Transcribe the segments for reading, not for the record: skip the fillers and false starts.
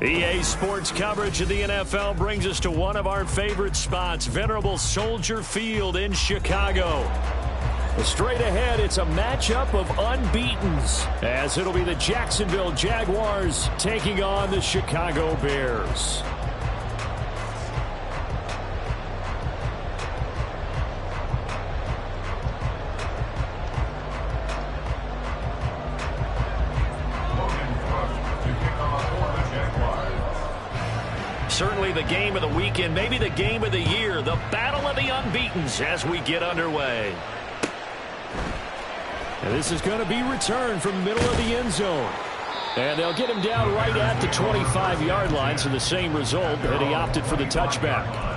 EA Sports coverage of the NFL brings us to one of our favorite spots, venerable Soldier Field in Chicago. Straight ahead, it's a matchup of unbeatens, as it'll be the Jacksonville Jaguars taking on the Chicago Bears. Certainly the game of the weekend, maybe the game of the year, the battle of the unbeatens as we get underway. And this is going to be returned from the middle of the end zone. And they'll get him down right at the 25-yard line, so the same result, and he opted for the touchback.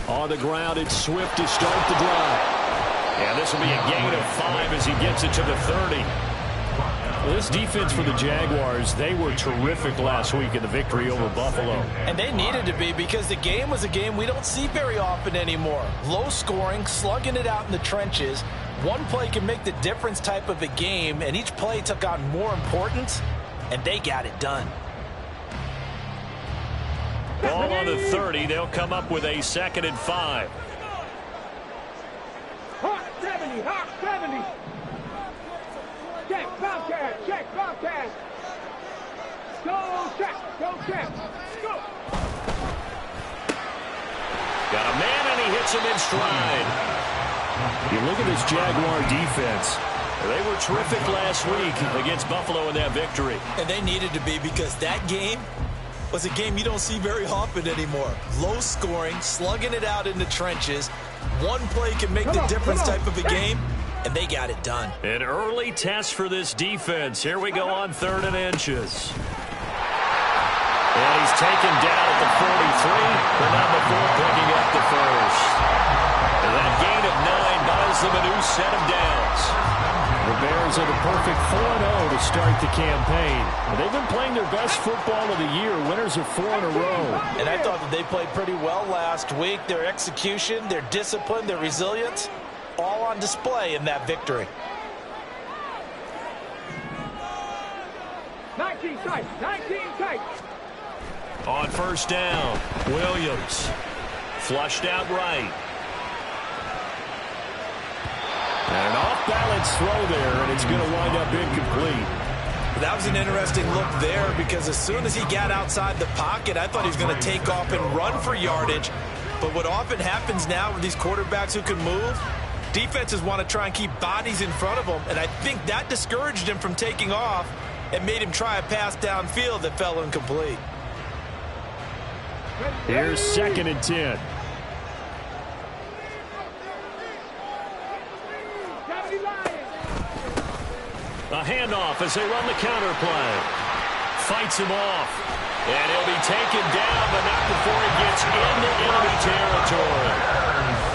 On the ground, it's Swift to start the drive. And this will be a gain of 5 as he gets it to the 30. Well, this defense for the Jaguars, they were terrific last week in the victory over Buffalo. And they needed to be, because the game was a game we don't see very often anymore. Low scoring, slugging it out in the trenches. One play can make the difference type of a game, and each play took on more importance, and they got it done. Ball on the 30. They'll come up with a 2nd and 5. Hot 70, hot 70. Check, Bobcat, check, Bobcat. Go, check, go. Got a man, and he hits him in stride. You look at this Jaguar defense. They were terrific last week against Buffalo in that victory. And they needed to be, because that game was a game you don't see very often anymore. Low scoring, slugging it out in the trenches. One play can make the difference type of a game, and they got it done. An early test for this defense. Here we go on 3rd and inches. And he's taken down at the 43, but not before picking up the first. And that gain of 9 buys them a new set of downs. The Bears are the perfect 4-0 to start the campaign. They've been playing their best football of the year, winners of 4 in a row. And I thought that they played pretty well last week. Their execution, their discipline, their resilience, all on display in that victory. 19 tight, 19 tight. On 1st down, Williams flushed out right. And an off-balance throw there, and it's going to wind up incomplete. That was an interesting look there, because as soon as he got outside the pocket, I thought he was going to take off and run for yardage. But what often happens now with these quarterbacks who can move, defenses want to try and keep bodies in front of them, and I think that discouraged him from taking off and made him try a pass downfield that fell incomplete. Here's 2nd and 10. A handoff as they run the counter play. Fights him off. And he'll be taken down, but not before he gets into enemy territory.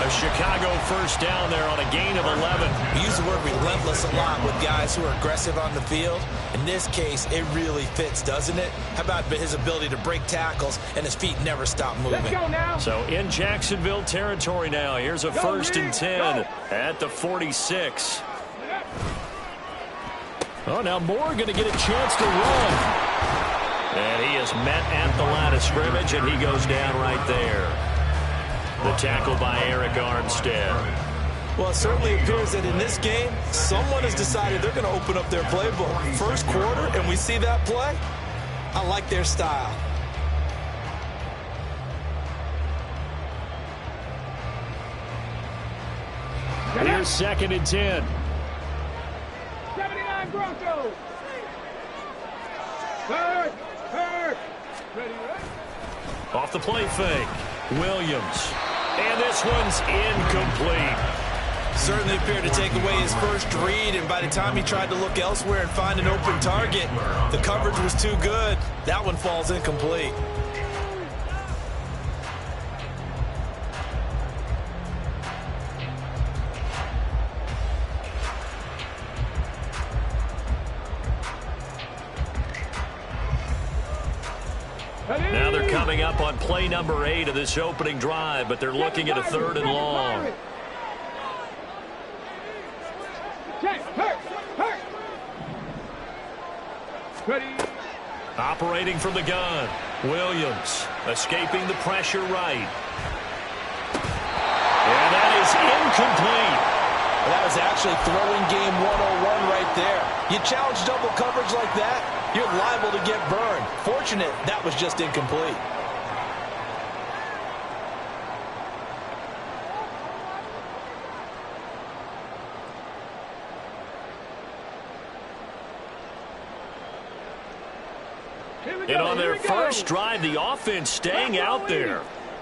A Chicago 1st down there on a gain of 11. We use the word relentless a lot with guys who are aggressive on the field. In this case, it really fits, doesn't it? How about his ability to break tackles and his feet never stop moving? Let's go now. So in Jacksonville territory now. Here's a 1st and 10 at the 46. Oh, now Moore going to get a chance to run. And he is met at the line of scrimmage, and he goes down right there. The tackle by Eric Armstead. Well, it certainly appears that in this game, someone has decided they're going to open up their playbook. 1st quarter, and we see that play. I like their style. Here's 2nd and 10. 79 Broncos. Third. Ready. Off the play fake. Williams. And this one's incomplete. Certainly appeared to take away his first read, and by the time he tried to look elsewhere and find an open target, the coverage was too good. That one falls incomplete. Now they're coming up on play number 8 of this opening drive, but they're looking at a 3rd and long. Check, hurt. Ready. Operating from the gun. Williams escaping the pressure right. And that is incomplete. That was actually throwing game 101 right there. You challenge double coverage like that, you're liable to get burned. Fortunate that was just incomplete. And on their first drive, the offense staying out there.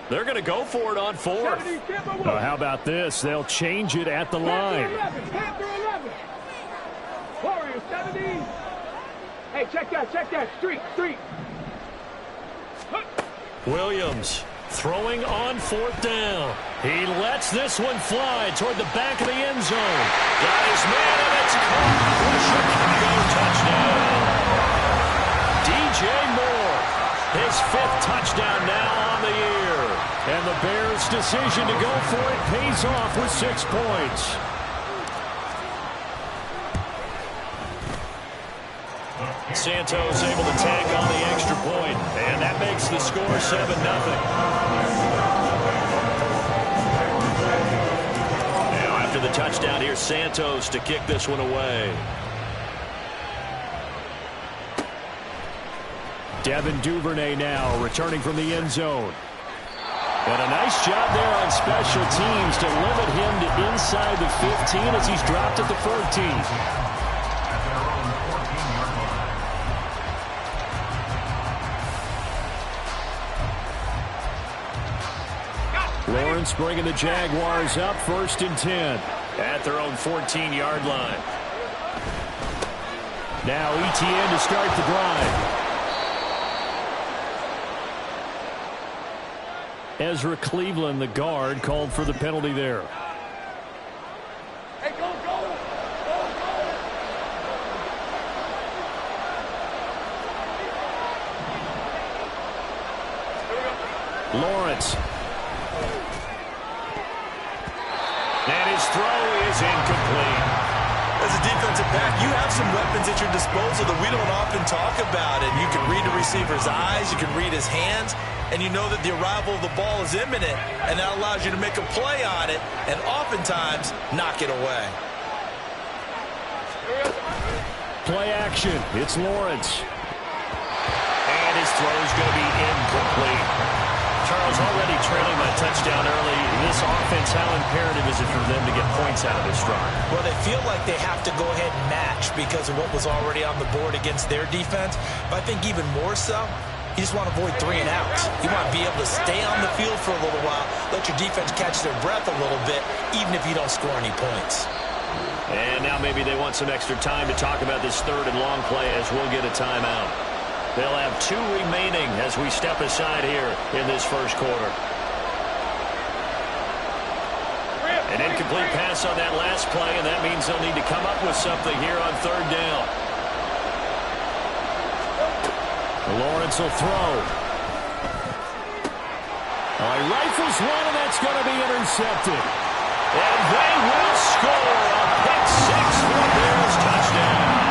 They're going to go for it on 4th. How about this? They'll change it at the line. Panther 11. Warriors 70. Hey, check that. Street. Williams throwing on 4th down. He lets this one fly toward the back of the end zone. Got his man, and it's caught for a Chicago touchdown. DJ Moore, his 5th touchdown now on the year. And the Bears' decision to go for it pays off with 6 points. Santos able to tag on the extra point, and that makes the score 7-0. Now after the touchdown, here's Santos to kick this one away. Devin Duvernay now returning from the end zone. And a nice job there on special teams to limit him to inside the 15 as he's dropped at the 14. Lawrence bringing the Jaguars up 1st and 10. At their own 14-yard line. Now ETN to start the drive. Ezra Cleveland, the guard, called for the penalty there. Hey, go. Lawrence. And his throw is incomplete. As a defensive back, you have some weapons at your disposal that we don't often talk about. And you can read the receiver's eyes, you can read his hands, and you know that the arrival of the ball is imminent, and that allows you to make a play on it and oftentimes knock it away. Play action. It's Lawrence. And his throw is going to be incomplete. Charles, already trailing by touchdown early. This offense, how imperative is it for them to get points out of this drive? Well, they feel like they have to go ahead and match because of what was already on the board against their defense. But I think even more so, you just want to avoid 3 and outs. You want to be able to stay on the field for a little while, let your defense catch their breath a little bit, even if you don't score any points. And now maybe they want some extra time to talk about this 3rd and long play as we'll get a timeout. They'll have 2 remaining as we step aside here in this first quarter. An incomplete pass on that last play, and that means they'll need to come up with something here on 3rd down. Lawrence will throw. He rifles one, and that's going to be intercepted. And they will score a pick 6 for a Bears touchdown.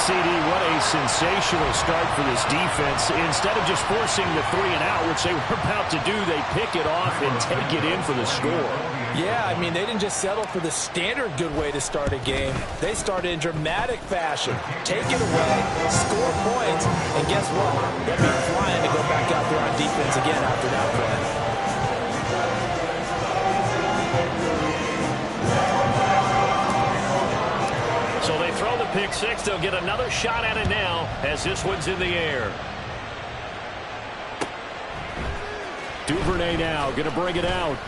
CD, what a sensational start for this defense. Instead of just forcing the 3 and out, which they were about to do, they pick it off and take it in for the score. Yeah, I mean, they didn't just settle for the standard good way to start a game. They started in dramatic fashion. Take it away, score points, and guess what? They'll be flying to go back out there on defense again after that play. So they throw the pick 6. They'll get another shot at it now as this one's in the air. Duvernay now going to bring it out.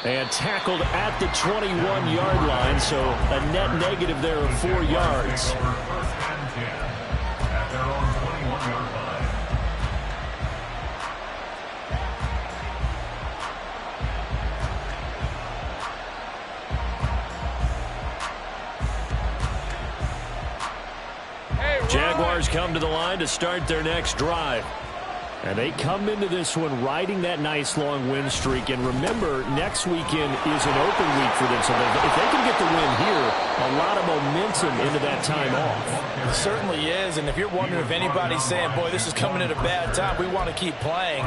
And tackled at the 21-yard line, so a net negative there of 4 yards. Jaguars come to the line to start their next drive. And they come into this one riding that nice long win streak. And remember, next weekend is an open week for them. So if they can get the win here, a lot of momentum into that time off. It certainly is. And if you're wondering if anybody's saying, boy, this is coming at a bad time, we want to keep playing,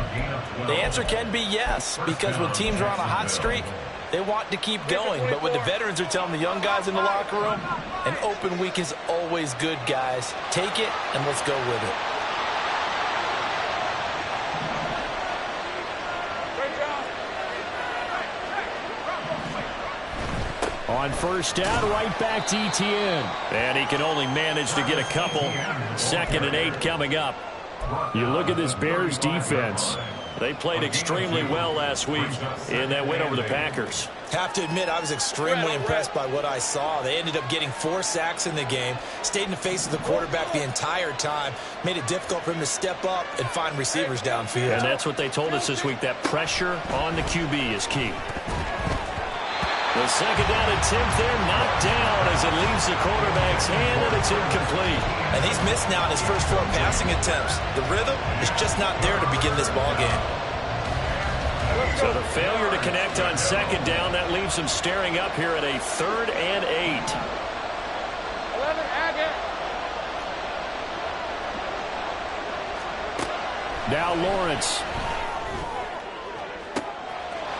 the answer can be yes. Because when teams are on a hot streak, they want to keep going. But what the veterans are telling the young guys in the locker room, an open week is always good, guys. Take it and let's go with it. On first down, right back to ETN. And he can only manage to get a couple. 2nd and 8 coming up. You look at this Bears defense. They played extremely well last week in that win over the Packers. Have to admit, I was extremely impressed by what I saw. They ended up getting 4 sacks in the game, stayed in the face of the quarterback the entire time, made it difficult for him to step up and find receivers downfield. And that's what they told us this week, that pressure on the QB is key. The 2nd down attempt there knocked down as it leaves the quarterback's hand, and it's incomplete. And he's missed now in his first 4 passing attempts. The rhythm is just not there to begin this ball game. So the failure to connect on 2nd down, that leaves him staring up here at a 3rd and 8. 11 Agate. Now Lawrence.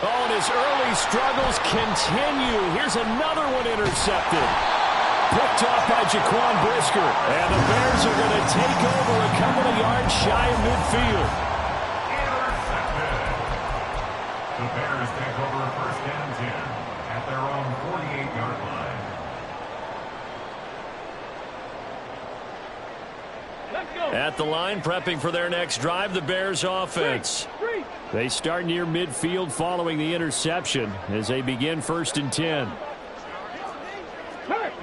Oh, and his early struggles continue. Here's another one intercepted. Picked off by Jaquan Brisker. And the Bears are going to take over a couple of yards shy of midfield. The Bears take over 1st and 10 at their own 48-yard line. Let's go. At the line, prepping for their next drive, the Bears offense. They start near midfield following the interception as they begin 1st and 10. Hurt.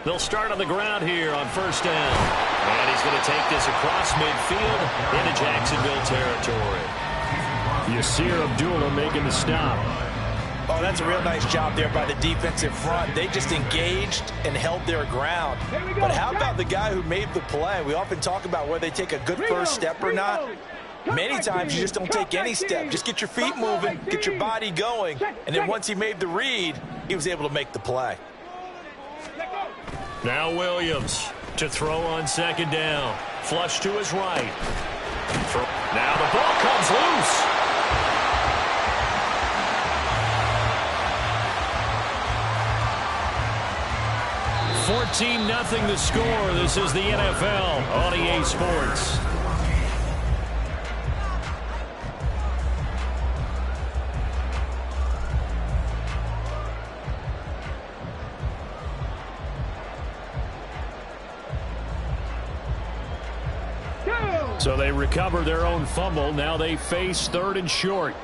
They'll start on the ground here on 1st down. And he's going to take this across midfield into Jacksonville territory. Yasir Abdullah making the stop. Oh, that's a real nice job there by the defensive front. They just engaged and held their ground. But how about the guy who made the play? We often talk about whether they take a good first step or not. Many times you just don't take any step. Just get your feet moving, get your body going. And then once he made the read, he was able to make the play. Now Williams to throw on 2nd down. Flush to his right. Now the ball comes loose. 14-0 the score. This is the NFL on EA Sports. So they recover their own fumble. Now they face 3rd and short.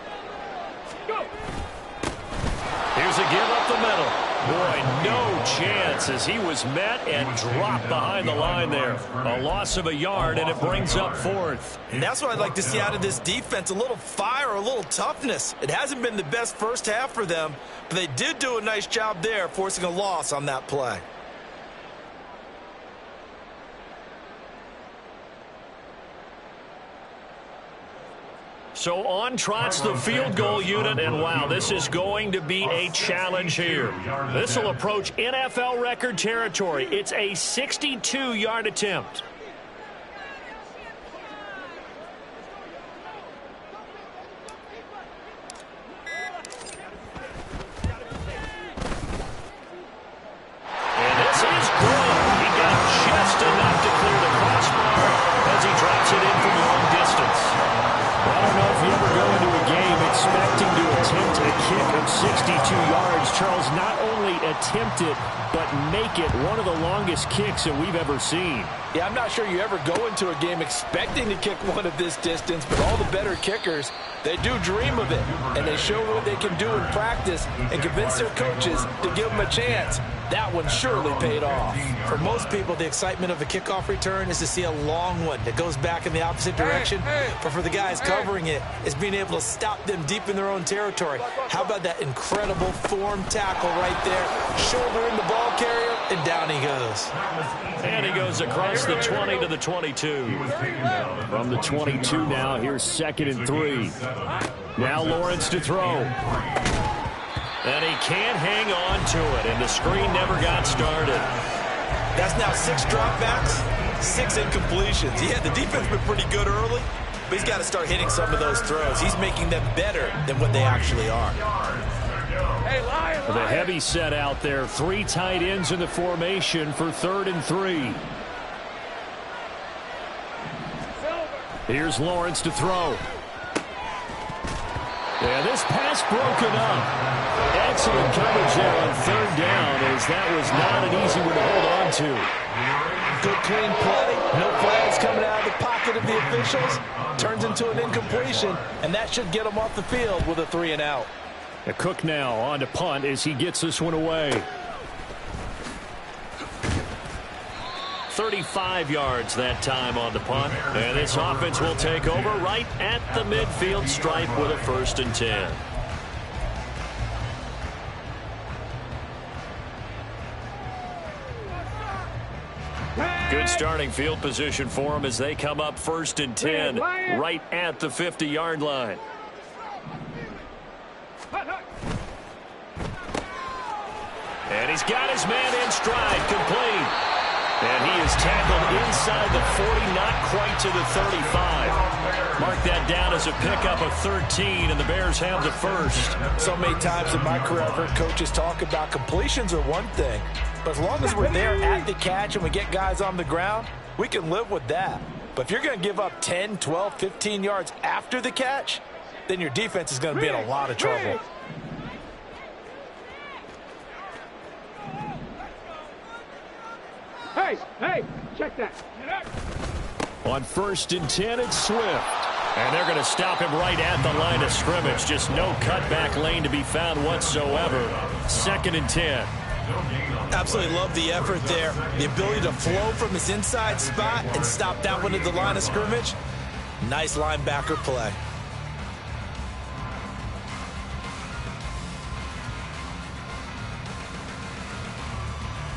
Here's a give up the middle. Boy, no chance as he was met and dropped behind the line there. A loss of a yard, and it brings up 4th. And that's what I'd like to see out of this defense, a little fire, a little toughness. It hasn't been the best first half for them, but they did do a nice job there, forcing a loss on that play. So on trots the field goal unit, and wow, this is going to be a challenge here. This will approach NFL record territory. It's a 62-yard attempt. And this is good. He got just enough to clear the crossbar as he drops it in from long distance. I don't know if you ever go into a game expecting to attempt a kick of 62 yards. Charles, not only attempt it, but make it one of the longest kicks that we've ever seen. Yeah, I'm not sure you ever go into a game expecting to kick one of this distance, but all the better kickers, they do dream of it, and they show what they can do in practice and convince their coaches to give them a chance. That one surely paid off. For most people, the excitement of a kickoff return is to see a long one that goes back in the opposite direction. But for the guys covering it, it's being able to stop them deep in their own territory. How about that incredible form tackle right there? Shoulder in the ball carrier, and down he goes. And he goes across the 20 to the 22. From the 22 now, here's 2nd and 3. Now Lawrence to throw. And he can't hang on to it, and the screen never got started. That's now 6 dropbacks, 6 incompletions. Yeah, the defense been pretty good early, but he's got to start hitting some of those throws. He's making them better than what they actually are. The heavy set out there. 3 tight ends in the formation for 3rd and 3. Here's Lawrence to throw. Yeah, this pass broken up. Excellent coverage there on 3rd down, as that was not an easy one to hold on to. Good clean play. No flags coming out of the pocket of the officials. Turns into an incompletion, and that should get him off the field with a 3 and out. Cook now on to punt as he gets this one away. 35 yards that time on the punt. And this offense will take over right at the midfield stripe with a 1st and 10. Good starting field position for them as they come up 1st and 10 right at the 50-yard line. And he's got his man in stride, complete. And he is tackled inside the 40, not quite to the 35. Mark that down as a pickup of 13, and the Bears have the 1st. So many times in my career I've heard coaches talk about completions are one thing, but as long as we're there at the catch and we get guys on the ground, we can live with that. But if you're going to give up 10, 12, 15 yards after the catch, then your defense is going to be in a lot of trouble. Hey, check that. On 1st and 10, it's Swift. And they're going to stop him right at the line of scrimmage. Just no cutback lane to be found whatsoever. 2nd and 10. Absolutely love the effort there. The ability to flow from his inside spot and stop that one at the line of scrimmage. Nice linebacker play.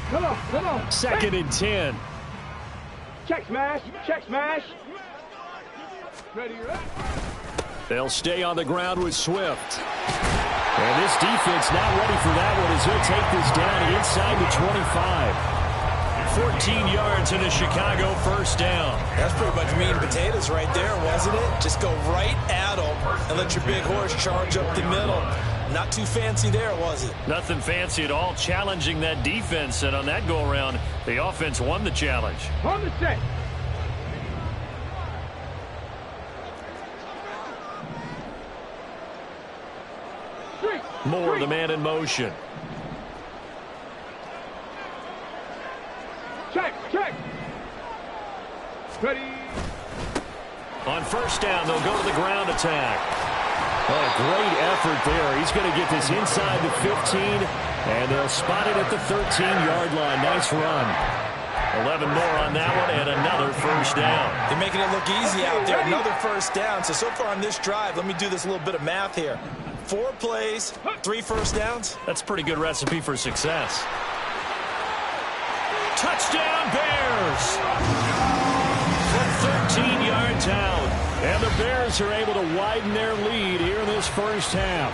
Come on. 2nd and 10. Check smash. Ready, right? They'll stay on the ground with Swift. And this defense not ready for that one as he'll take this down inside the 25. 14 yards in a Chicago 1st down. That's pretty much meat and potatoes right there, wasn't it? Just go right at them and let your big horse charge up the middle. Not too fancy there, was it? Nothing fancy at all, challenging that defense. And on that go-around, the offense won the challenge. On the set. More of the man in motion. Check. Ready. On 1st down, they'll go to the ground attack. Well, a great effort there. He's going to get this inside the 15, and they'll spot it at the 13-yard line. Nice run. 11 more on that one, and another 1st down. They're making it look easy out there. Another 1st down. So far on this drive, let me do this little bit of math here. 4 plays, 3 1st downs. That's a pretty good recipe for success. Touchdown, Bears! From 13 yards out. And the Bears are able to widen their lead here in this 1st half.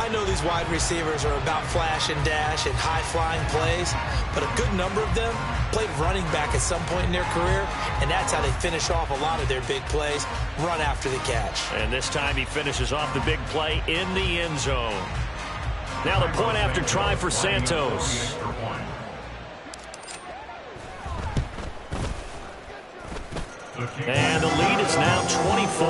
I know these wide receivers are about flash and dash and high-flying plays, but a good number of them played running back at some point in their career, and that's how they finish off a lot of their big plays, run after the catch. And this time he finishes off the big play in the end zone. Now the point after try for Santos. And the lead is now 24.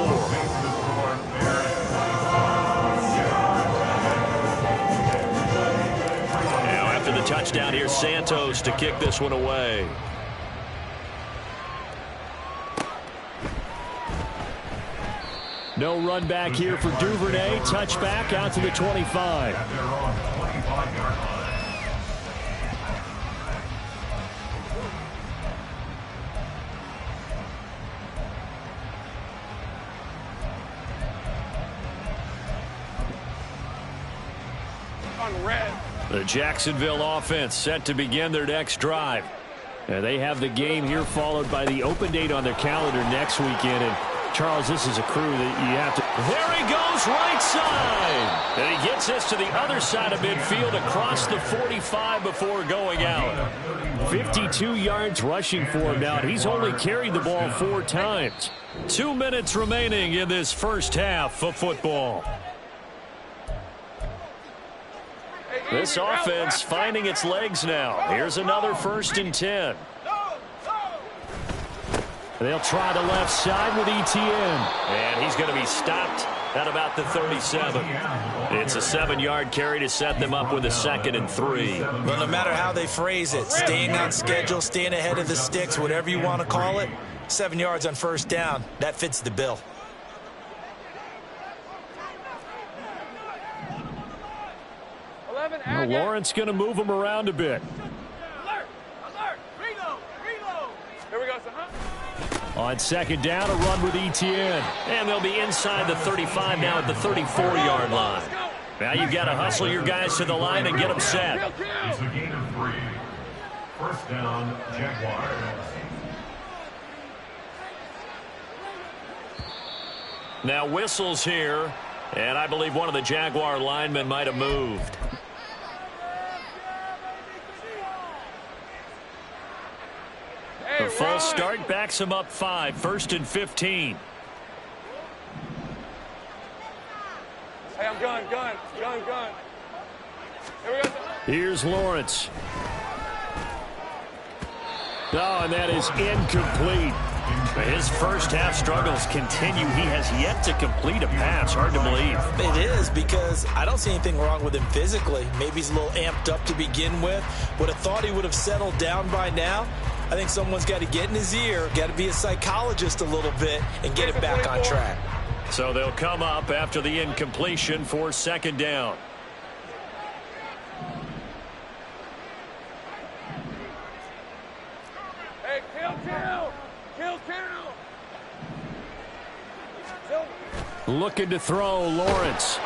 Now after the touchdown, here's Santos to kick this one away. No run back here for Duvernay. Touchback out to the 25. on red. The Jacksonville offense set to begin their next drive. And they have the game here followed by the open date on their calendar next weekend. And Charles, this is a crew that you have to... There he goes, right side. And he gets us to the other side of midfield across the 45 before going out. 52 yards rushing for him now. He's only carried the ball 4 times. 2 minutes remaining in this first half of football. This offense finding its legs now. Here's another 1st and 10. They'll try the left side with ETN. And he's going to be stopped at about the 37. It's a 7-yard carry to set them up with a 2nd and 3. Well, no matter how they phrase it, staying on schedule, staying ahead of the sticks, whatever you want to call it, 7 yards on 1st down, that fits the bill. Well, Lawrence going to move him around a bit. Alert! Alert! Reload! Here we go, son. On 2nd down, a run with ETN. And they'll be inside the 35 now at the 34-yard line. Now you've got to hustle your guys to the line and get them set. It's a gain of 3. 1st down, Jaguars. Now whistles here. And I believe one of the Jaguar linemen might have moved. The full start backs him up 5. 1st and 15. Hey, I'm gun. Here we go. Here's Lawrence. Oh, and that is incomplete. His first half struggles continue. He has yet to complete a pass. Hard to believe. It is, because I don't see anything wrong with him physically. Maybe he's a little amped up to begin with. Would have thought he would have settled down by now. I think someone's got to get in his ear, got to be a psychologist a little bit, and get it back on track. So they'll come up after the incompletion for 2nd down. Hey, kill! Looking to throw, Lawrence.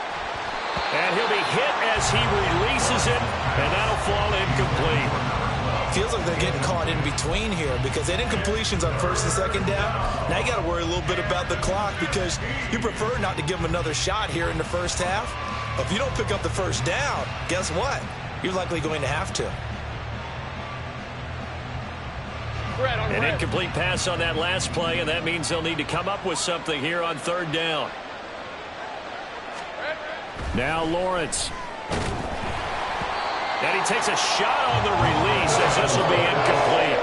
And he'll be hit as he releases it, and that'll fall incomplete. Feels like they're getting caught in between here, because they had incompletions on 1st and 2nd down. Now you got to worry a little bit about the clock, because you prefer not to give them another shot here in the 1st half. But if you don't pick up the 1st down, guess what? You're likely going to have to. An incomplete pass on that last play, and that means they'll need to come up with something here on 3rd down. Now Lawrence. And he takes a shot on the release as this will be incomplete.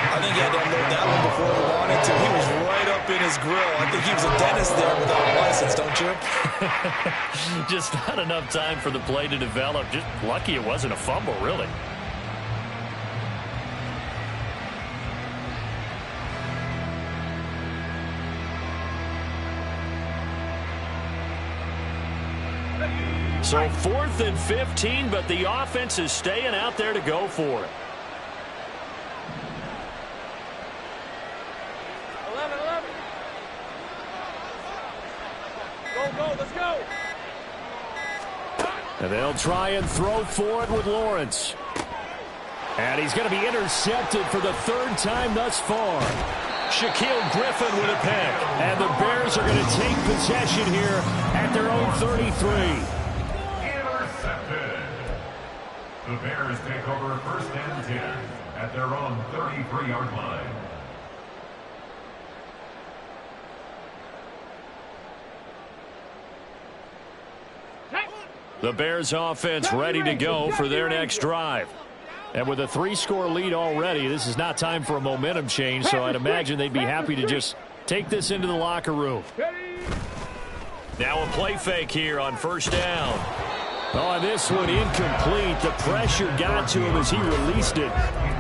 I think he had to unload that one before he wanted to. He was right up in his grill. I think he was a dentist there without a license, don't you? Just not enough time for the play to develop. Just lucky it wasn't a fumble, really. So 4th and 15, but the offense is staying out there to go for it. 11. Go, let's go. And they'll try and throw for it with Lawrence. And he's going to be intercepted for the 3rd time thus far. Shaquille Griffin with a pick. And the Bears are going to take possession here at their own 33. The Bears take over 1st and 10 at their own 33-yard line. The Bears offense ready to go for their next drive. And with a 3-score lead already, this is not time for a momentum change, so I'd imagine they'd be happy to just take this into the locker room. Now a play fake here on 1st down. Oh, this one incomplete. The pressure got to him as he released it.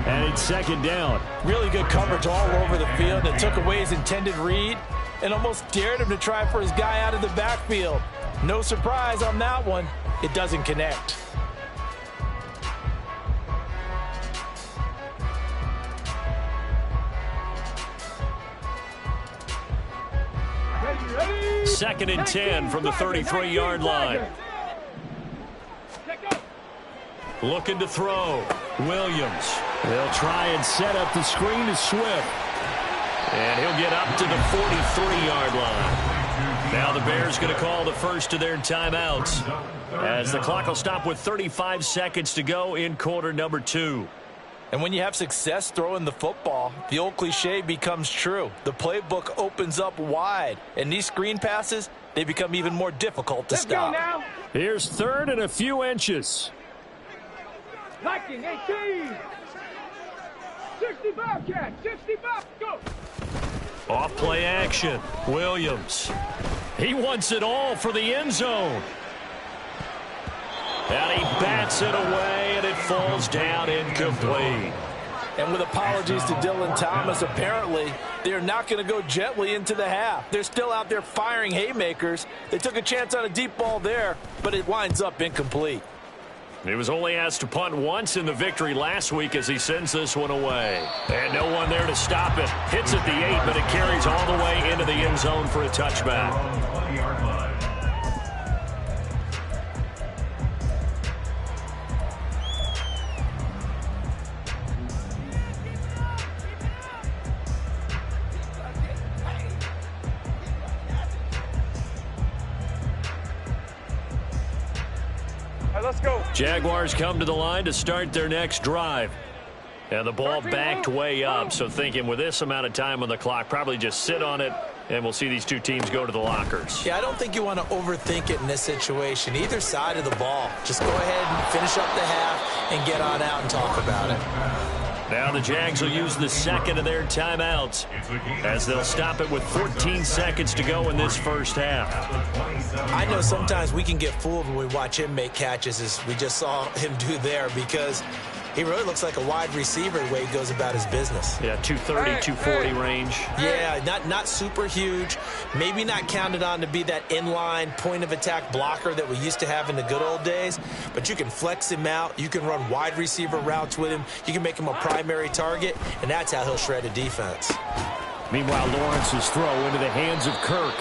And it's 2nd down. Really good coverage all over the field. It took away his intended read and almost dared him to try for his guy out of the backfield. No surprise on that one. It doesn't connect. Ready? 2nd and 10 from the 33-yard line. Looking to throw. Williams. They'll try and set up the screen to Swift. And he'll get up to the 43-yard line. Now the Bears going to call the first of their timeouts, as the clock will stop with 35 seconds to go in quarter number 2. And when you have success throwing the football, the old cliche becomes true. The playbook opens up wide, and these screen passes, they become even more difficult to stop. Now. Here's third and a few inches. Liking 18. 65 catch. 65. Go. Off play action. Williams. He wants it all for the end zone. And he bats it away, and it falls down incomplete. And with apologies to Dylan Thomas, apparently they're not going to go gently into the half. They're still out there firing haymakers. They took a chance on a deep ball there, but it winds up incomplete. He was only asked to punt once in the victory last week as he sends this one away. And no one there to stop it. Hits at the 8, but it carries all the way into the end zone for a touchback. Let's go. Jaguars come to the line to start their next drive. And the ball backed way up, so thinking with this amount of time on the clock, probably just sit on it, and we'll see these two teams go to the lockers. Yeah, I don't think you want to overthink it in this situation. Either side of the ball. Just go ahead and finish up the half and get on out and talk about it. Now the Jags will use the second of their timeouts as they'll stop it with 14 seconds to go in this first half. I know sometimes we can get fooled when we watch him make catches, as we just saw him do there, because he really looks like a wide receiver the way he goes about his business. Yeah, 230, 240 range. Yeah, not super huge. Maybe not counted on to be that inline point-of-attack blocker that we used to have in the good old days, but you can flex him out. You can run wide receiver routes with him. You can make him a primary target, and that's how he'll shred a defense. Meanwhile, Lawrence's throw into the hands of Kirk.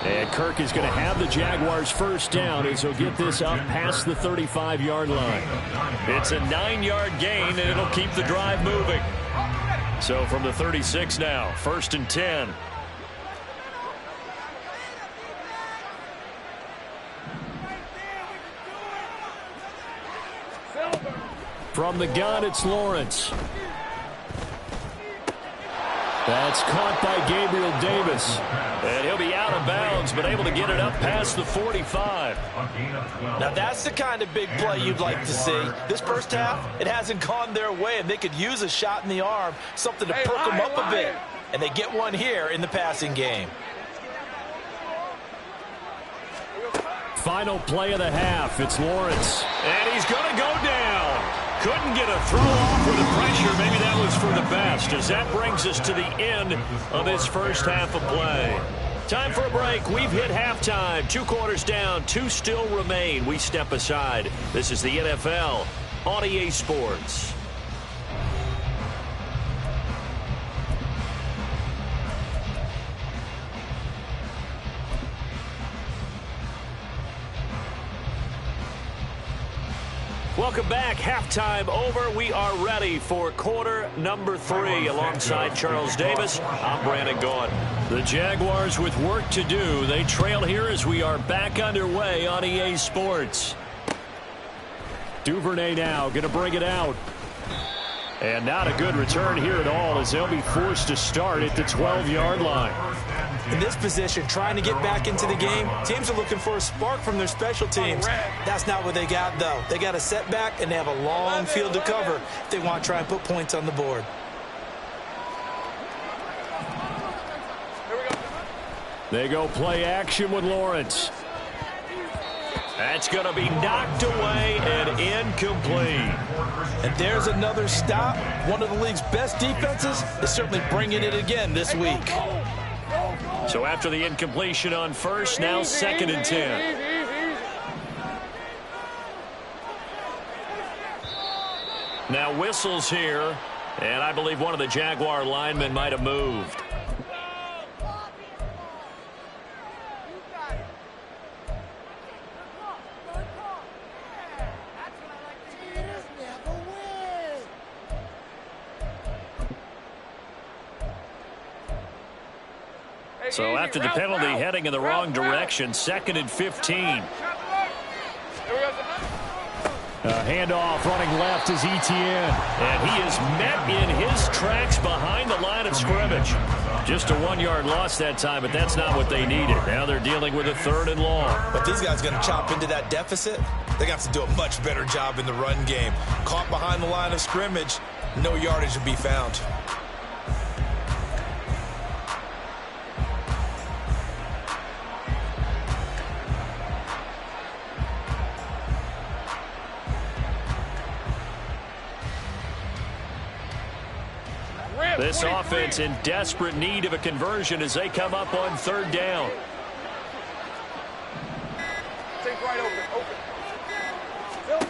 And Kirk is going to have the Jaguars first down as he'll get this up past the 35-yard line. It's a 9-yard gain, and it'll keep the drive moving. So from the 36 now, 1st and 10. From the gun, it's Lawrence. That's caught by Gabriel Davis. And he'll be out of bounds, but able to get it up past the 45. Now that's the kind of big play you'd like to see. This first half, it hasn't gone their way, and they could use a shot in the arm, something to perk them up a bit. And they get one here in the passing game. Final play of the half. It's Lawrence. And he's going to go down. Couldn't get a throw off with the pressure. Maybe that was for the best, as that brings us to the end of this first half of play. Time for a break. We've hit halftime. 2 quarters down. 2 still remain. We step aside. This is the NFL on EA Sports. Welcome back. Halftime over. We are ready for quarter number 3. Alongside Charles Davis, I'm Brandon Gaughan. The Jaguars with work to do. They trail here as we are back underway on EA Sports. Duvernay now going to bring it out. And not a good return here at all, as they'll be forced to start at the 12-yard line. In this position, trying to get back into the game, teams are looking for a spark from their special teams. That's not what they got, though. They got a setback, and they have a long field to cover if they want to try and put points on the board. They go play action with Lawrence. That's going to be knocked away and incomplete. And there's another stop. One of the league's best defenses is certainly bringing it again this week. So after the incompletion on first, now 2nd and 10. Now whistles here, and I believe one of the Jaguar linemen might have moved. So after the penalty, heading in the wrong direction, 2nd and 15. Handoff running left is Etienne. And he is met in his tracks behind the line of scrimmage. Just a 1-yard loss that time, but that's not what they needed. Now they're dealing with a 3rd and long. But these guys going to chop into that deficit. They're going to have to do a much better job in the run game. Caught behind the line of scrimmage, no yardage to be found. This offense in desperate need of a conversion as they come up on 3rd down.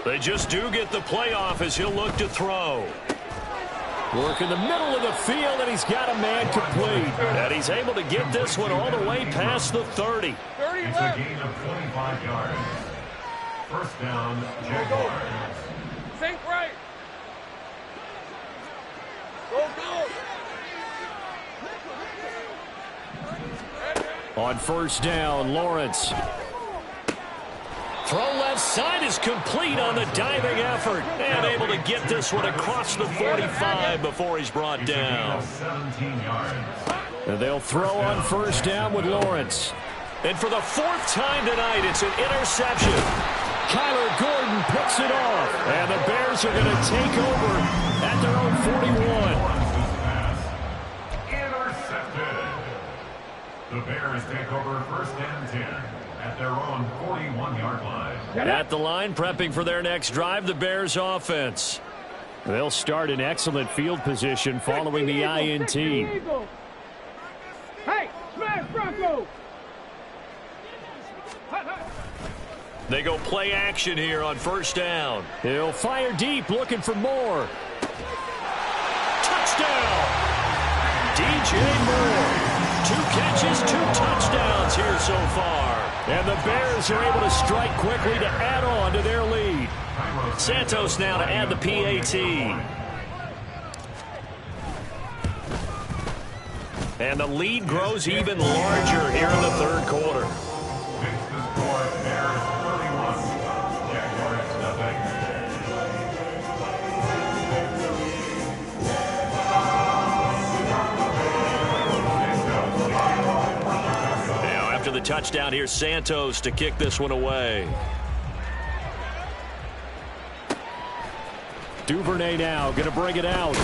They just do get the playoff as he'll look to throw. Work in the middle of the field, and he's got a man complete. And he's able to get this one all the way past the 30. It's a gain of 25 yards. 1st down, Jaguars. Sink right. Go, go. On 1st down, Lawrence. Throw left side is complete on the diving effort. And able to get this one across the 45 before he's brought down. 17 yards. And they'll throw on 1st down with Lawrence. And for the 4th time tonight, it's an interception. Kyler Gordon picks it off. And the Bears are going to take over at their own 41. The Bears take over 1st and 10 at their own 41-yard line. At the line, prepping for their next drive, the Bears offense. They'll start in excellent field position following the INT. Hey, smash Bronco. They go play action here on 1st down. He'll fire deep, looking for more. Touchdown! DJ Moore. 2 catches, 2 touchdowns here so far. And the Bears are able to strike quickly to add on to their lead. Santos now to add the PAT. And the lead grows even larger here in the 3rd quarter. The touchdown here, Santos to kick this one away. Duvernay now going to bring it out.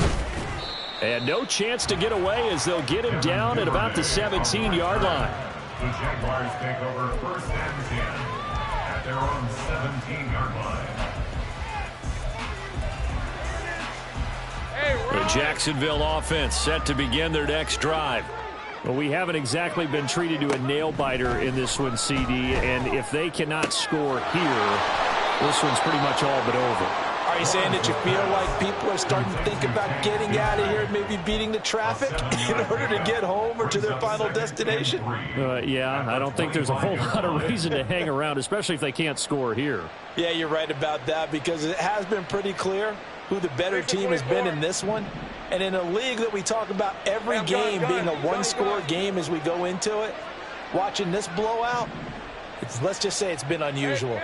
And no chance to get away as they'll get him down at about the 17-yard line. The Jaguars take over 1st and 10 at their own 17-yard line. The Jacksonville offense set to begin their next drive. Well, we haven't exactly been treated to a nail-biter in this one, CD, and if they cannot score here, this one's pretty much all but over. Are you saying that you feel like people are starting to think about getting out of here and maybe beating the traffic in order to get home or to their final destination? Yeah, I don't think there's a whole lot of reason to hang around, especially if they can't score here. Yeah, you're right about that because it has been pretty clear who the better team has been in this one. And in a league that we talk about every game being a one-score game as we go into it, watching this blowout, let's just say it's been unusual.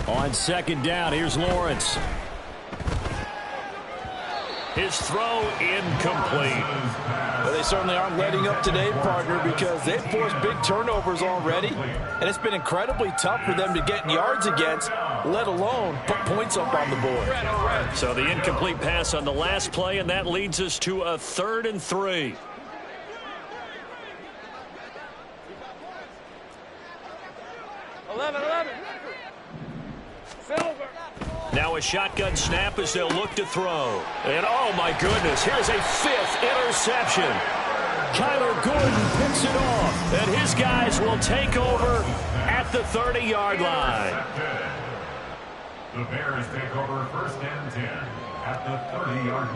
On 2nd down, here's Lawrence. His throw incomplete. Well, they certainly aren't letting up today, partner, because they've forced big turnovers already, and it's been incredibly tough for them to get yards against, let alone put points up on the board. So the incomplete pass on the last play, and that leads us to a 3rd and 3. Now a shotgun snap as they'll look to throw. And oh my goodness, here's a 5th interception. Kyler Gordon picks it off, and his guys will take over at the 30-yard line. The Bears take over 1st and 10 at the 30-yard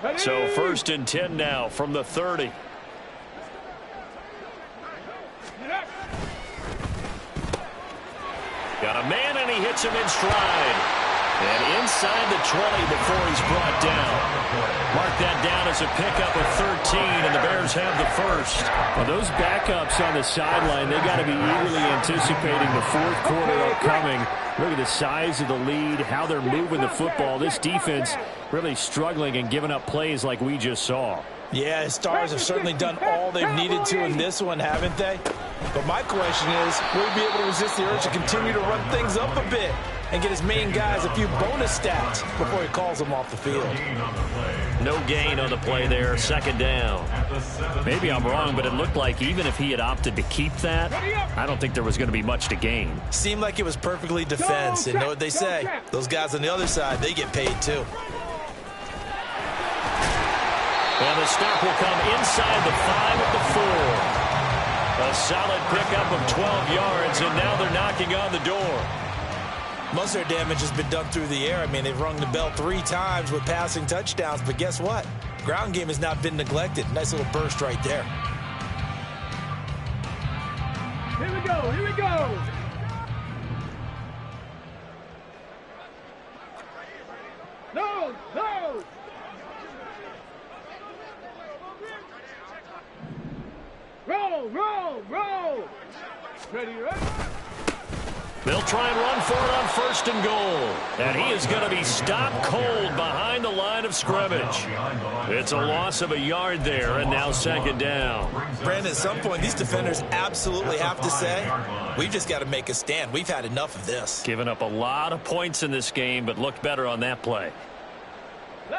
line. So 1st and 10 now from the 30. Got a man, and he hits him in stride. And inside the 20 before he's brought down. Mark that down as a pickup of 13, and the Bears have the first. Well, those backups on the sideline, they got to be eagerly anticipating the fourth quarter upcoming. Look at the size of the lead, how they're moving the football. This defense really struggling and giving up plays like we just saw. Yeah, his Stars have certainly done all they've needed to in this one, haven't they? But my question is, will he be able to resist the urge to continue to run things up a bit and get his main guys a few bonus stats before he calls them off the field? No gain on the play there, second down. Maybe I'm wrong, but it looked like even if he had opted to keep that, I don't think there was going to be much to gain. Seemed like it was perfectly defense, and know what they say? Those guys on the other side, they get paid too. And the stop will come inside the 5 at the 4. A solid pickup of 12 yards, and now they're knocking on the door. Most of their damage has been done through the air. I mean, they've rung the bell 3 times with passing touchdowns, but guess what? Ground game has not been neglected. Nice little burst right there. Here we go, here we go. No, no. Roll, roll, roll. Ready, ready. They'll try and run for it on first and goal. And he is going to be stopped cold behind the line of scrimmage. It's a loss of a yard there, and now second down. Brandon, at some point, these defenders absolutely have to say, we've just got to make a stand. We've had enough of this. Giving up a lot of points in this game, but looked better on that play.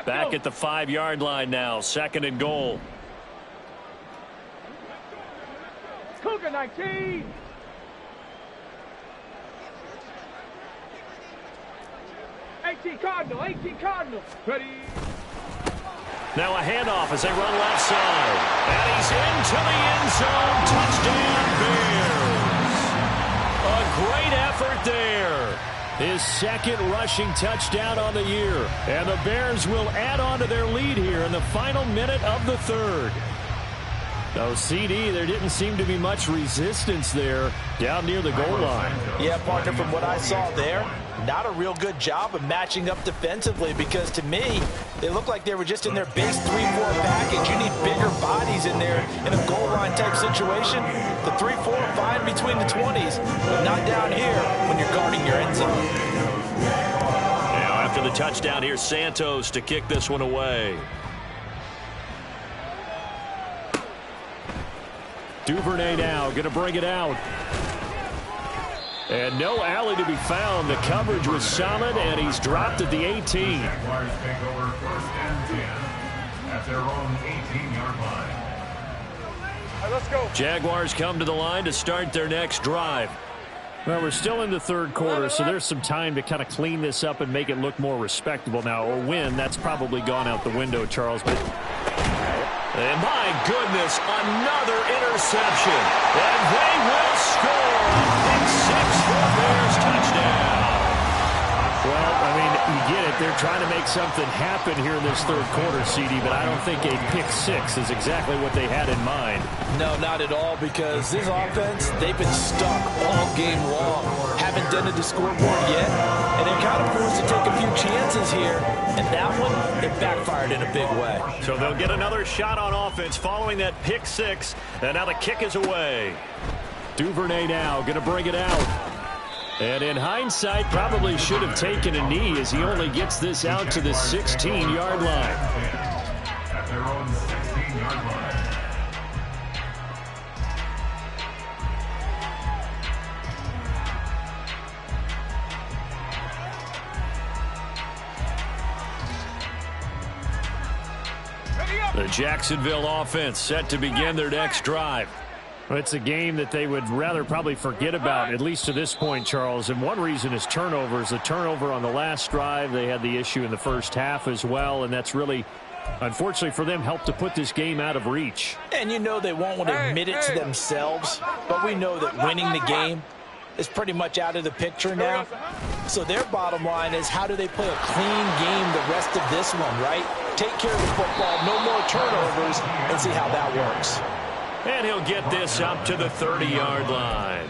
Back at the 5-yard line now, second and goal. Cougar 19. Cardinal, 18 Cardinal. Ready. Now a handoff as they run left side. And he's into the end zone. Touchdown, Bears. A great effort there. His second rushing touchdown on the year. And the Bears will add on to their lead here in the final minute of the third. No, CD, there didn't seem to be much resistance there down near the goal line. Yeah, partner, from what I saw there, not a real good job of matching up defensively, because to me, they look like they were just in their base 3-4 package. You need bigger bodies in there in a goal line type situation. The 3-4 fine between the 20s, but not down here when you're guarding your end zone. Now after the touchdown, here's Santos to kick this one away. Duvernay now going to bring it out. And no alley to be found. The coverage was solid, and he's dropped at the 18. Jaguars take over first and 10 at their own 18-yard line. Let's go. Jaguars come to the line to start their next drive. Well, we're still in the third quarter, so there's some time to kind of clean this up and make it look more respectable. Now, a win, that's probably gone out the window, Charles. But and my goodness, another interception. And they will score a big 6 for Bears touchdown. well, I mean, you get it. They're trying to make something happen here in this third quarter, CD, but I don't think a pick 6 is exactly what they had in mind. No, not at all, because this offense, they've been stuck all game long. Haven't done it to scoreboard yet, and they're kind of forced to take a few chances here, and that one, it backfired in a big way. So they'll get another shot on offense following that pick 6, and now the kick is away. Duvernay now going to bring it out. And in hindsight, probably should have taken a knee as he only gets this out to the 16-yard line. At their own 16-yard line. The Jacksonville offense set to begin their next drive. Well, it's a game that they would rather probably forget about, at least to this point, Charles. And one reason is turnovers. The turnover on the last drive, they had the issue in the first half as well, and that's really, unfortunately for them, helped to put this game out of reach. And you know they won't want to admit it to themselves, but we know that winning the game is pretty much out of the picture now. So their bottom line is, how do they play a clean game the rest of this one, right? Take care of the football, no more turnovers, and see how that works. And he'll get this up to the 30-yard line.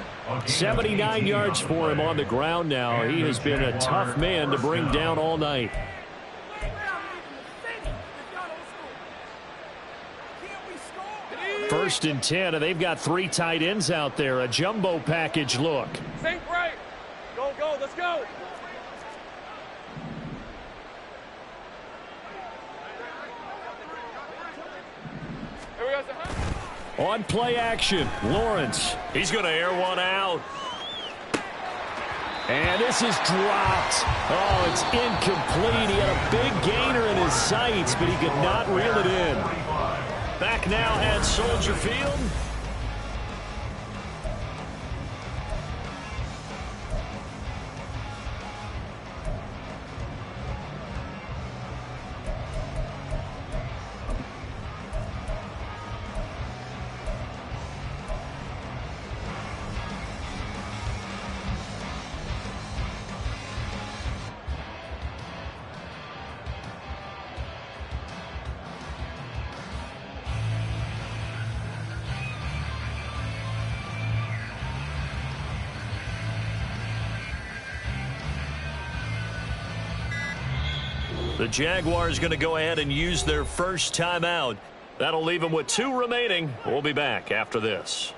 79 yards for him on the ground now. He has been a tough man to bring down all night. First and 10, and they've got 3 tight ends out there. A jumbo package look. Sink right. Go, go, let's go. Here we go, sir. On play action, Lawrence. He's going to air one out. And this is dropped. Oh, it's incomplete. He had a big gainer in his sights, but he could not reel it in. Back now at Soldier Field. The Jaguars going to go ahead and use their first timeout. That'll leave them with 2 remaining. We'll be back after this.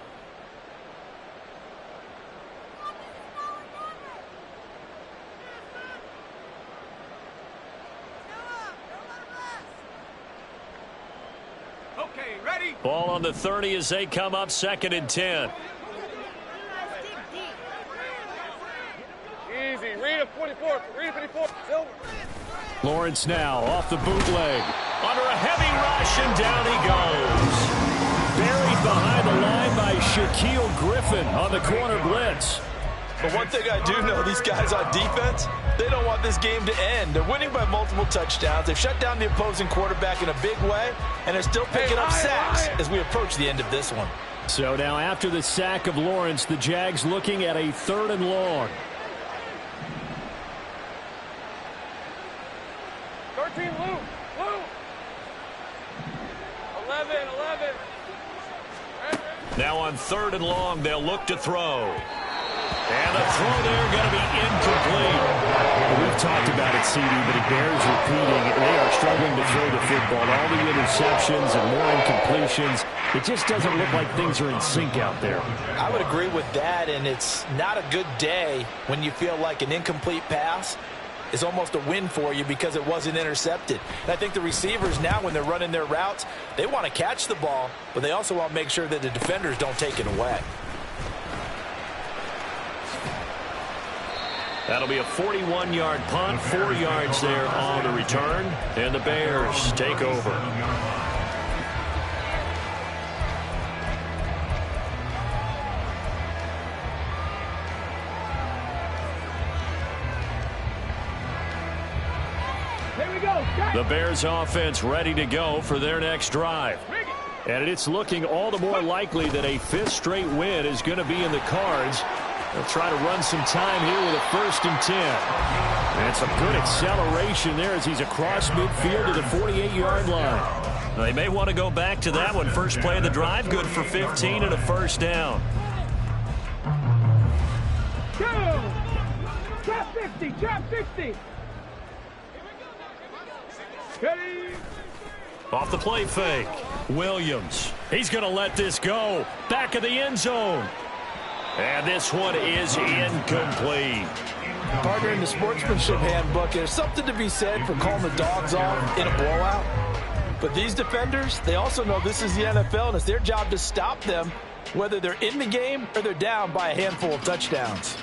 Okay, ready? Ball on the 30 as they come up 2nd and 10. Easy. Read a 44. Read a 54. Silver. Lawrence now off the bootleg. Under a heavy rush, and down he goes. Buried behind the line by Shaquille Griffin on the corner blitz. But one thing I do know, these guys on defense, they don't want this game to end. They're winning by multiple touchdowns. They've shut down the opposing quarterback in a big way, and they're still picking up sacks as we approach the end of this one. So now after the sack of Lawrence, the Jags looking at a 3rd and long. 13, Luke. Luke. 11. Now on 3rd and long, they'll look to throw. And the throw there going to be incomplete. We've talked about it, CD, but it bears repeating. They are struggling to throw the football. All the interceptions and more incompletions. It just doesn't look like things are in sync out there. I would agree with that, and it's not a good day when you feel like an incomplete pass is almost a win for you because it wasn't intercepted. And I think the receivers now, when they're running their routes, they want to catch the ball, but they also want to make sure that the defenders don't take it away. That'll be a 41-yard punt, 4 yards there on the return, and the Bears take over. The Bears offense ready to go for their next drive. And it's looking all the more likely that a 5th straight win is going to be in the cards. They'll try to run some time here with a 1st and 10. And some good acceleration there as he's across midfield to the 48-yard line. They may want to go back to that one. First play of the drive, good for 15 and a 1st down. Go! Trap 60, trap 60. Ready? Off the play fake, Williams. He's going to let this go. Back of the end zone. And this one is incomplete. Partner, in the sportsmanship handbook, there's something to be said for calling the dogs off in a blowout. But these defenders, they also know this is the NFL, and it's their job to stop them, whether they're in the game or they're down by a handful of touchdowns.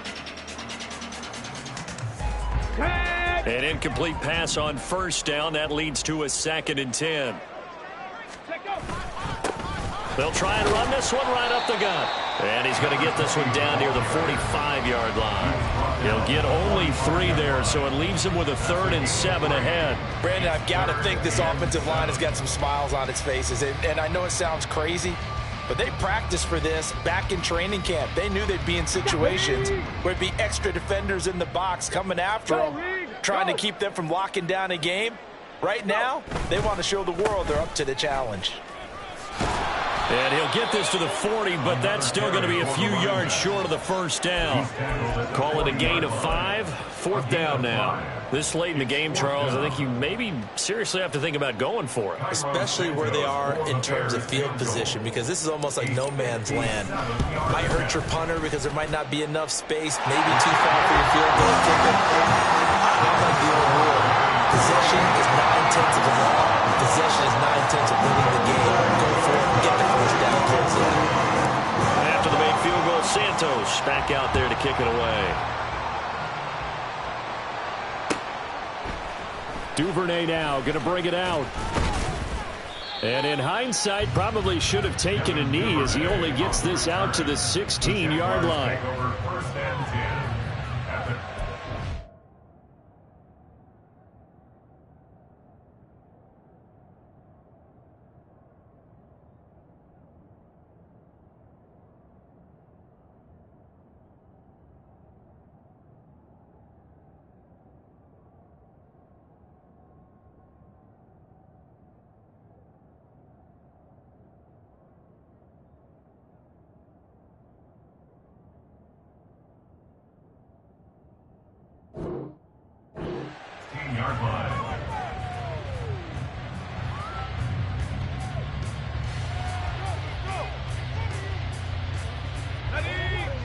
An incomplete pass on 1st down. That leads to a 2nd and 10. They'll try and run this one right up the gut. And he's going to get this one down near the 45-yard line. He'll get only 3 there, so it leaves him with a 3rd and 7 ahead. Brandon, I've got to think this offensive line has got some smiles on its faces. And I know it sounds crazy, but they practiced for this back in training camp. They knew they'd be in situations where it'd be extra defenders in the box coming after them, trying to keep them from locking down a game. Right now, they want to show the world they're up to the challenge. And he'll get this to the 40, but that's still going to be a few yards short of the first down. Call it a gain of 5. Fourth down now. This late in the game, Charles, I think you maybe seriously have to think about going for it. Especially where they are in terms of field position, because this is almost like no man's land. Might hurt your punter because there might not be enough space, maybe too far for your field goal kicker. I like the old rule. Possession is 9/10 of the ball. Possession is 9/10 of winning the game. Go for it and get the first down towards the end. After the made field goal, Santos back out there to kick it away. Duvernay now going to bring it out. And in hindsight, probably should have taken a knee as he only gets this out to the 16-yard line. First and 10 at the yard line.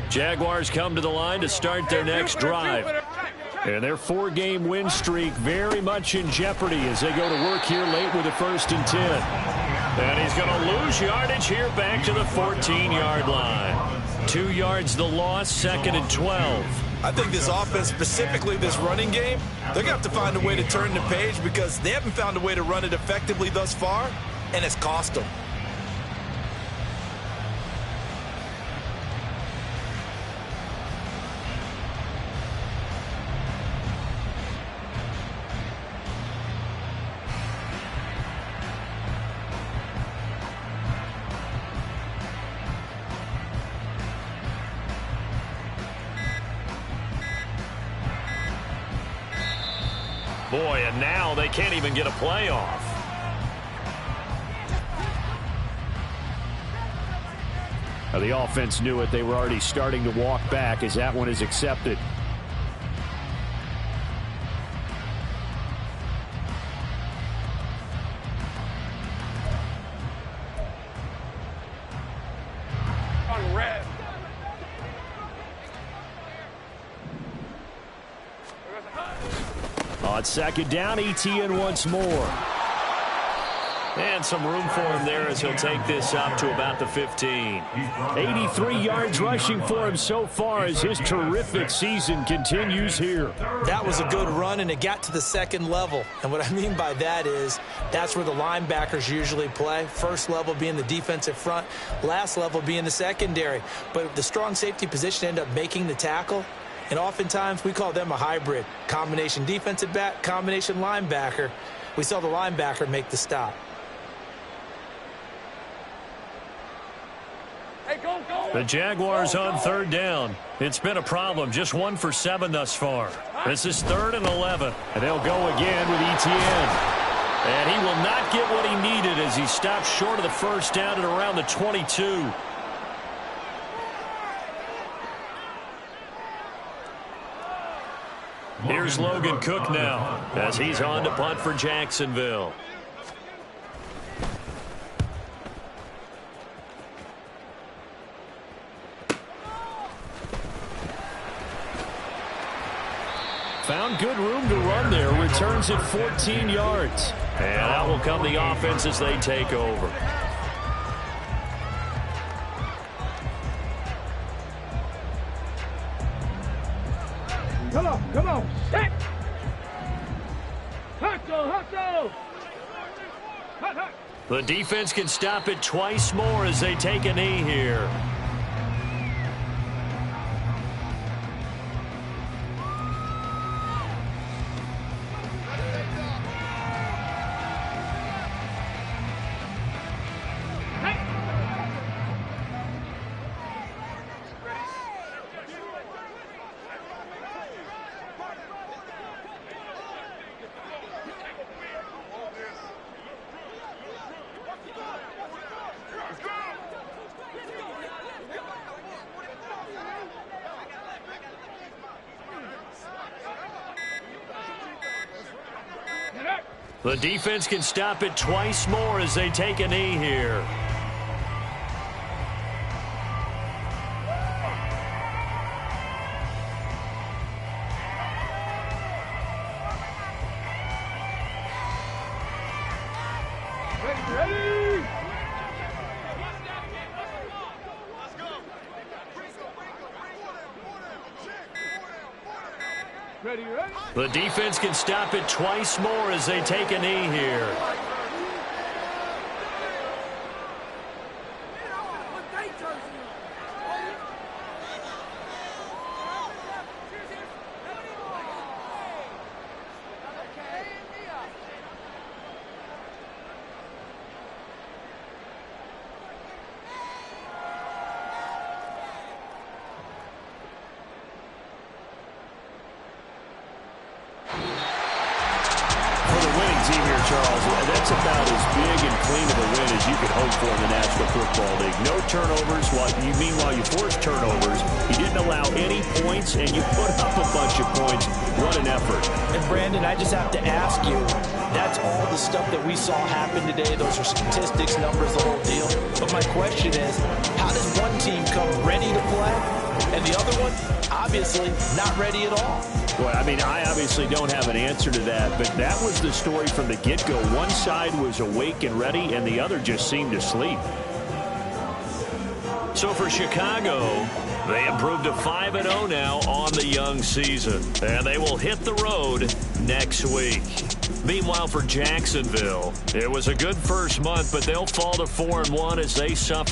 Jaguars come to the line to start their next drive. And their 4-game win streak very much in jeopardy as they go to work here late with a 1st and 10. And he's going to lose yardage here back to the 14-yard line. 2 yards the loss, 2nd and 12. I think this offense, specifically this running game, they're going to have to find a way to turn the page because they haven't found a way to run it effectively thus far, and it's cost them. Boy, and now they can't even get a play off. Now the offense knew it. They were already starting to walk back as that one is accepted. On red. On 2nd down, ETN once more. And some room for him there as he'll take this up to about the 15. 83 yards rushing for him so far as his terrific season continues here. That was a good run, and it got to the 2nd level. And what I mean by that is that's where the linebackers usually play. First level being the defensive front, last level being the secondary. But the strong safety position ended up making the tackle. And oftentimes we call them a hybrid. Combination defensive back, combination linebacker. We saw the linebacker make the stop. Hey, go, go. The Jaguars on 3rd down. It's been a problem. Just 1 for 7 thus far. This is 3rd and 11. And they'll go again with ETN. And he will not get what he needed as he stops short of the first down at around the 22. Here's Logan Cook now as he's on to punt for Jacksonville. Found good room to run there. Returns at 14 yards. And out will come the offense as they take over. Come on, set. Hustle. Hut. The defense can stop it twice more as they take a knee here. The defense can stop it twice more as they take a knee here. Ready? Ready? The defense can stop it twice more as they take a knee here. Charles, that's about as big and clean of a win as you could hope for in the National Football League. No turnovers. Meanwhile, you forced turnovers. You didn't allow any points, and you put up a bunch of points. What an effort. And, Brandon, I just have to ask you, that's all the stuff that we saw happen today. Those are statistics, numbers, the whole deal. But my question is, how does one team come ready to play, and the other one, obviously, not ready at all? Well, I mean, I obviously don't have an answer to that, but that was the story from the get-go. One side was awake and ready, and the other just seemed to sleep. So for Chicago, they improved to 5-0 now on the young season, and they will hit the road next week. Meanwhile, for Jacksonville, it was a good first month, but they'll fall to 4-1 as they suffer